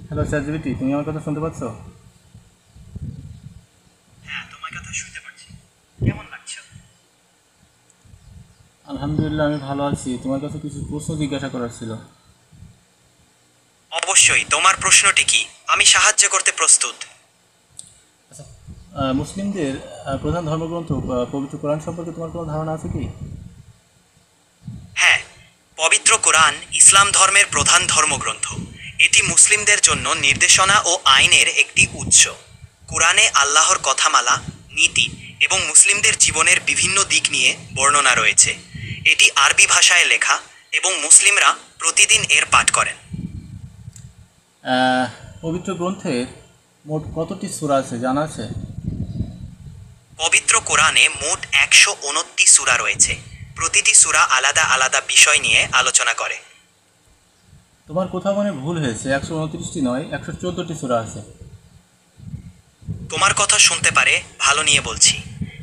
Hello ChatGPT, তুমি আমার কথা শুনতে পাচ্ছ? হ্যাঁ, তোমার কথা শুনতে পাচ্ছি। কেমন লাগছে? আলহামদুলিল্লাহ, আমি ভালো আছি। তোমার কাছে কিছু প্রশ্ন জিজ্ঞাসা করার ছিল। অবশ্যই, তোমার প্রশ্নটি কি? আমি সাহায্য করতে প্রস্তুত। আচ্ছা, মুসলিমদের প্রধান ধর্মগ্রন্থ পবিত্র কোরআন সম্পর্কে তোমার কোনো ধারণা আছে কি? হ্যাঁ, পবিত্র কোরআন ইসলাম ধর্মের প্রধান ধর্মগ্রন্থ। এটি মুসলিমদের জন্য নির্দেশনা ও আইনের একটি উৎস। কোরআনে আল্লাহর কথামালা, নীতি এবং মুসলিমদের জীবনের বিভিন্ন দিক নিয়ে বর্ণনা রয়েছে। এটি আরবি ভাষায় লেখা এবং মুসলিমরা প্রতিদিন এর পাঠ করেন। পবিত্র গ্রন্থের মোট কতটি সূরা আছে জানা আছে? পবিত্র কোরআনে মোট 129 সূরা রয়েছে। প্রতিটি সূরা আলাদা আলাদা বিষয় নিয়ে আলোচনা করে। তোমার কোথাও মানে ভুল হয়েছে, 129টি নয়, 114টি সূরা আছে। তোমার কথা শুনতে পারে ভালো নিয়ে বলছি।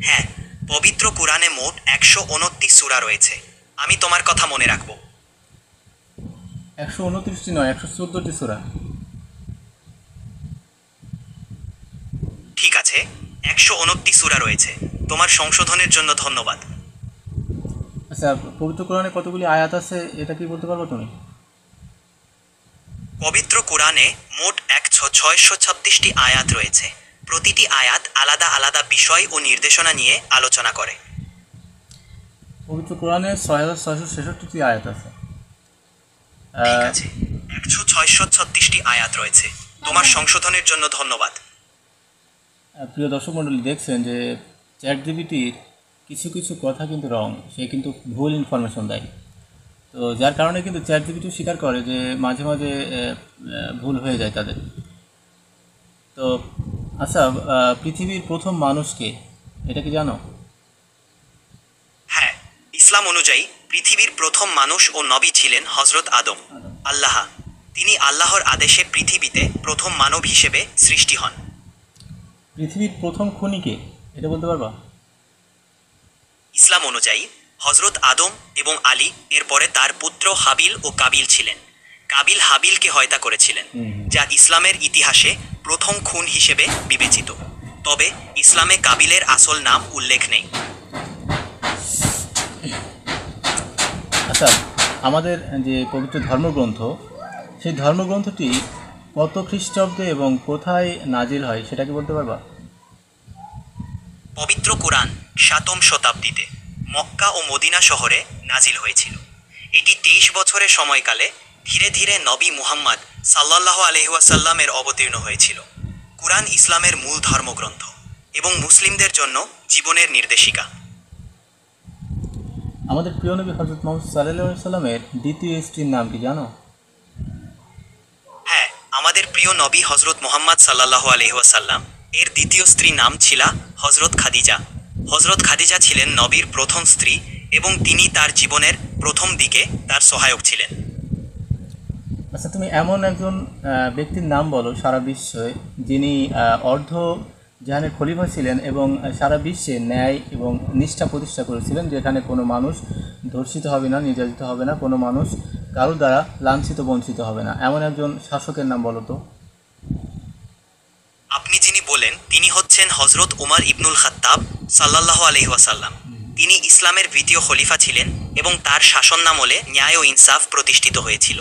হ্যাঁ, পবিত্র কোরআনে মোট 129 সূরা রয়েছে। আমি তোমার কথা মনে রাখব। 129টি নয়, 114টি সূরা। ঠিক আছে, 129 সূরা রয়েছে। তোমার সংশোধনের জন্য ধন্যবাদ। আচ্ছা, পবিত্র কোরআনে কতগুলি আয়াত আছে এটা কি বলতে পারবো তুমি? পবিত্র কোরআনে মোট 636টি আয়াত রয়েছে। প্রতিটি আয়াত আলাদা আলাদা বিষয় ও নির্দেশনা নিয়ে আলোচনা করে। পবিত্র কোরআনে 6666টি আয়াত আছে। ঠিক আছে, 136টি আয়াত রয়েছে। তোমার সংশোধনের জন্য ধন্যবাদ। প্রিয় দর্শক মণ্ডলী, দেখছেন যে চ্যাটজিপিটির কিছু কিছু কথা কিন্তু রং, সে কিন্তু ভুল ইনফরমেশন দেয়। তো যার কারণে কিন্তু চ্যাটজিপিটিও স্বীকার করে যে মাঝে মাঝে ভুল হয়ে যায় তাদের। তো আচ্ছা, পৃথিবীর প্রথম মানুষকে এটা কি জানো? হ্যাঁ, ইসলাম অনুযায়ী পৃথিবীর প্রথম মানুষ ও নবী ছিলেন হজরত আদম আল্লাহ। তিনি আল্লাহর আদেশে পৃথিবীতে প্রথম মানব হিসেবে সৃষ্টি হন। পৃথিবীর প্রথম খুনিকে এটা বলতে পারবা? ইসলাম অনুযায়ী হজরত আদম এবং আলী এরপরে তার পুত্র হাবিল ও কাবিল ছিলেন। কাবিল হাবিলকে হত্যা করেছিলেন, যা ইসলামের ইতিহাসে প্রথম খুন হিসেবে বিবেচিত। তবে ইসলামে কাবিলের আসল নাম উল্লেখ নেই। আচ্ছা, আমাদের যে পবিত্র ধর্মগ্রন্থ, সেই ধর্মগ্রন্থটি কত খ্রিস্টাব্দে এবং কোথায় নাজিল হয় সেটা কি বলতে পারবা? পবিত্র কোরআন 7ম শতাব্দীতে মক্কা ও মদিনা শহরে নাজিল হয়েছিল। এটি 23 বছরের সময়কালে ধীরে ধীরে নবী মুহাম্মদ সাল্লাল্লাহু আলাইহি ওয়াসাল্লামের অবতীর্ণ হয়েছিল। কুরআন ইসলামের মূল ধর্মগ্রন্থ এবং মুসলিমদের জন্য জীবনের নির্দেশিকা। আমাদের প্রিয় নবী হযরত মুহাম্মদ সাল্লাল্লাহু আলাইহি সাল্লামের দ্বিতীয় স্ত্রীর নাম কি জানো? হ্যাঁ, আমাদের প্রিয় নবী হজরত মুহাম্মদ সাল্লাল্লাহু আলাইহি ওয়াসাল্লাম এর দ্বিতীয় স্ত্রী নাম ছিল হজরত খাদিজা। হজরত খাদিজা ছিলেন নবীর প্রথম স্ত্রী এবং তিনি তার জীবনের প্রথম দিকে তার সহায়ক ছিলেন। আচ্ছা, তুমি এমন একজন ব্যক্তির নাম বলো সারা বিশ্বে, যিনি অর্ধ জাহানের খলিফা ছিলেন এবং সারা বিশ্বে ন্যায় এবং নিষ্ঠা প্রতিষ্ঠা করেছিলেন, যেখানে কোনো মানুষ ধর্ষিত হবে না, নির্যাতিত হবে না, কোনো মানুষ কারোর দ্বারা লাঞ্ছিত বঞ্চিত হবে না। এমন একজন শাসকের নাম বলো তো। আপনি যিনি বলেন তিনি হচ্ছেন হজরত উমর ইবনুল খাত্তাব সাল্লাল্লাহু আলাইহি ওয়াসাল্লাম। তিনি ইসলামের দ্বিতীয় খলিফা ছিলেন এবং তার শাসনামলে ন্যায় ও ইনসাফ প্রতিষ্ঠিত হয়েছিল।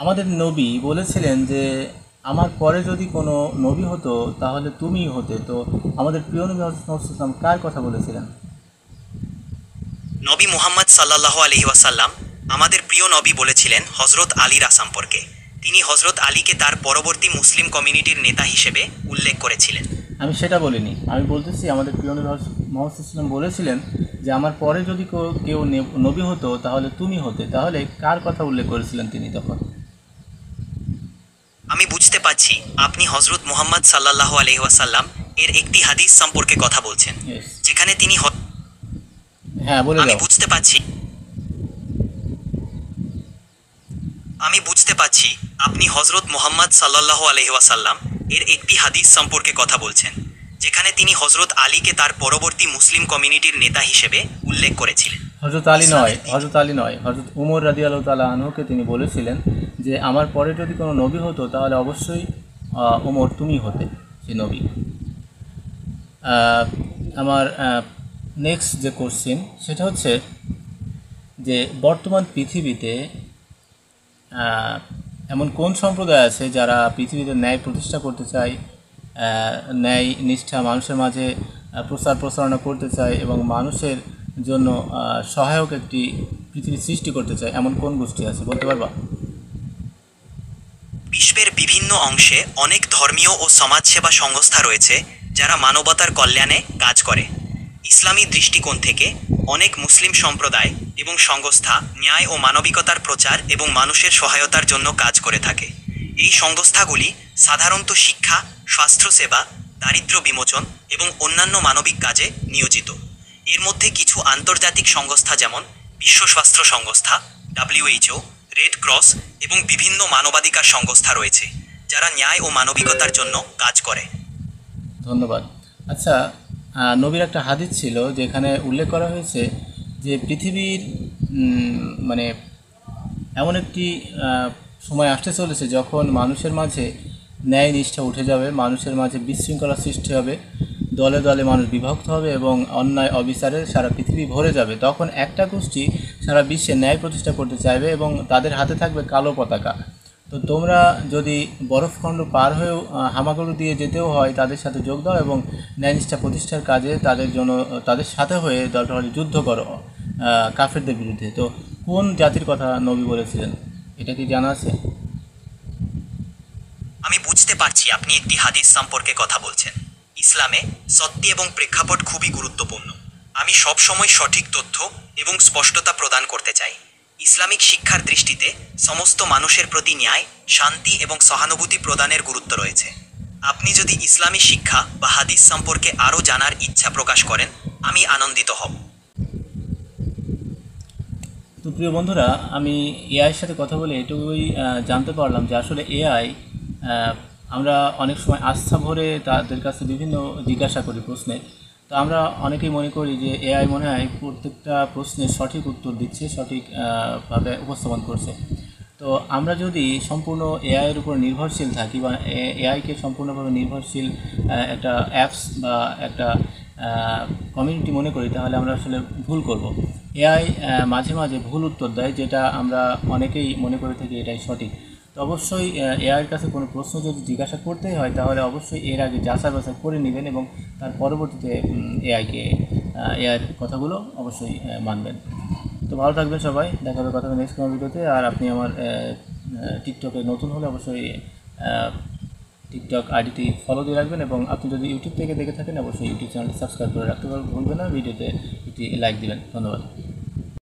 আমাদের নবী বলেছিলেন যে আমার পরে যদি কোনো নবী হতো তাহলে তুমিই হতে। তো আমাদের প্রিয় নবী হযরত মুহাম্মদ সাল্লাল্লাহু আলাইহি ওয়াসাল্লাম কার কথা বলেছিলেন? নবী মুহাম্মদ সাল্লাল্লাহু আলাইহি ওয়াসাল্লাম আমাদের প্রিয় নবী বলেছিলেন হজরত আলীরা সম্পর্কে। তিনি হজরত আলীকে তার পরবর্তী মুসলিম কমিউনিটির নেতা হিসেবে উল্লেখ করেছিলেন। আমি সেটা বলিনি, আমি বলতেছি আমাদের প্রিয় নবী হযরত মুহাম্মদ সাল্লাল্লাহু আলাইহি ওয়াসাল্লাম বলেছিলেন যে আমার পরে যদি কেউ নবী হতো তাহলে তুমি হতে। তাহলে কার কথা উল্লেখ করেছিলেন তিনি তখন? আমি বুঝতে পারছি আপনি হজরত মুহাম্মদ সাল্লাল্লাহু আলাইহি ওয়াসাল্লাম এর একটি হাদিস সম্পর্কে কথা বলছেন, Yes. যেখানে তিনি হ্যাঁ, বলে আমি দাও। বুঝতে পারছি আপনি হজরত মুহাম্মদ সাল্লাল্লাহু আলাইহি ওয়াসাল্লাম এর একটি হাদিস সম্পর্কে কথা বলছেন, যেখানে তিনি হজরত আলীকে তার পরবর্তী মুসলিম কমিউনিটির নেতা হিসেবে উল্লেখ করেছিলেন। হযরত আলী নয়, হযরত উমর রাদিয়াল্লাহু তাআলা আনহুকে তিনি বলেছিলেন যে আমার পরে যদি কোনো নবী হতো তাহলে অবশ্যই ওমর তুমি হতে সে নবী। আমার নেক্সট যে কোশ্চেন সেটা হচ্ছে যে বর্তমান পৃথিবীতে এমন কোন সম্প্রদায় আছে যারা পৃথিবীতে ন্যায় প্রতিষ্ঠা করতে চায়, ন্যায় নিষ্ঠা মানুষের মাঝে প্রচার প্রসারণা করতে চায় এবং মানুষের জন্য সহায়ক একটি পৃথিবী সৃষ্টি করতে চায়, এমন কোন গোষ্ঠী আছে বলতে পারবা? বিশ্বের বিভিন্ন অংশে অনেক ধর্মীয় ও সমাজসেবা সংস্থা রয়েছে যারা মানবতার কল্যাণে কাজ করে। ইসলামী দৃষ্টিকোণ থেকে অনেক মুসলিম সম্প্রদায় এবং সংস্থা ন্যায় ও মানবিকতার প্রচার এবং মানুষের সহায়তার জন্য কাজ করে থাকে। এই সংস্থাগুলি সাধারণত শিক্ষা, স্বাস্থ্যসেবা, দারিদ্র্য বিমোচন এবং অন্যান্য মানবিক কাজে নিয়োজিত। এর মধ্যে কিছু আন্তর্জাতিক সংস্থা যেমন বিশ্ব স্বাস্থ্য সংস্থা, WHO, রেড ক্রস এবং বিভিন্ন মানবাধিকার সংস্থা রয়েছে যারা ন্যায় ও মানবিকতার জন্য কাজ করে। ধন্যবাদ। আচ্ছা, নবীর একটা হাদিস ছিল যেখানে উল্লেখ করা হয়েছে যে পৃথিবীর মানে এমন একটি সময় আসতে চলেছে যখন মানুষের মাঝে ন্যায় নিষ্ঠা উঠে যাবে, মানুষের মাঝে বিশৃঙ্খলা সৃষ্টি হবে, দলে দলে মানুষ বিভক্ত হবে এবং অন্যায় অবিচারে সারা পৃথিবী ভরে যাবে। তখন একটা গোষ্ঠী সারা বিশ্বে ন্যায় প্রতিষ্ঠা করতে চাইবে এবং তাদের হাতে থাকবে কালো পতাকা। তো তোমরা যদি বরফখণ্ড পার হয়েও হামাগুড়ি দিয়ে যেতেও হয় তাদের সাথে যোগ দাও এবং ন্যায়নিষ্ঠা প্রতিষ্ঠার কাজে তাদের জন্য তাদের সাথে হয়ে দলটলে যুদ্ধ করো কাফেরদের বিরুদ্ধে। তো কোন জাতির কথা নবী বলেছিলেন এটা কি জানা আছে? আমি বুঝতে পারছি আপনি একটি হাদিস সম্পর্কে কথা বলছেন। ইসলামে সত্য এবং প্রেক্ষাপট খুবই গুরুত্বপূর্ণ। আমি সব সময় সঠিক তথ্য এবং স্পষ্টতা প্রদান করতে চাই। ইসলামিক শিক্ষার দৃষ্টিতে সমস্ত মানুষের প্রতি ন্যায়, শান্তি এবং সহানুভূতি প্রদানের গুরুত্ব রয়েছে। আপনি যদি ইসলামী শিক্ষা বা হাদিস সম্পর্কে আরও জানার ইচ্ছা প্রকাশ করেন, আমি আনন্দিত হব। তো প্রিয় বন্ধুরা, আমি এআইয়ের সাথে কথা বলে এটুকুই জানতে পারলাম যে আসলে এআই আমরা অনেক সময় আস্থা ভরে তাদের কাছে বিভিন্ন জিজ্ঞাসা করি প্রশ্নে। তো আমরা অনেকেই মনে করি যে এআই মনে হয় প্রত্যেকটা প্রশ্নের সঠিক উত্তর দিচ্ছে, সঠিকভাবে উপস্থাপন করছে। তো আমরা যদি সম্পূর্ণ এআইয়ের উপর নির্ভরশীল থাকি বা এআইকে সম্পূর্ণভাবে নির্ভরশীল একটা অ্যাপস বা একটা কমিউনিটি মনে করি তাহলে আমরা আসলে ভুল করব। এআই মাঝে মাঝে ভুল উত্তর দেয়, যেটা আমরা অনেকেই মনে করে থাকি এটাই সঠিক। তো অবশ্যই এআইয়ের কাছে কোনো প্রশ্ন যদি জিজ্ঞাসা করতেই হয় তাহলে অবশ্যই এর আগে যাচাই বাছাই করে নেবেন এবং তার পরবর্তীতে এআইয়ের কথাগুলো অবশ্যই মানবেন। তো ভালো থাকবেন সবাই, দেখা হবে কথা হবে নেক্সট কোনো ভিডিওতে। আর আপনি আমার টিকটকে নতুন হলে অবশ্যই টিকটক আইডিটি ফলো দিয়ে রাখবেন এবং আপনি যদি ইউটিউব থেকে দেখে থাকেন অবশ্যই ইউটিউব চ্যানেলটি সাবস্ক্রাইব করে রাখতে ভুলবেন না, ভিডিওতে একটি লাইক দিবেন। ধন্যবাদ।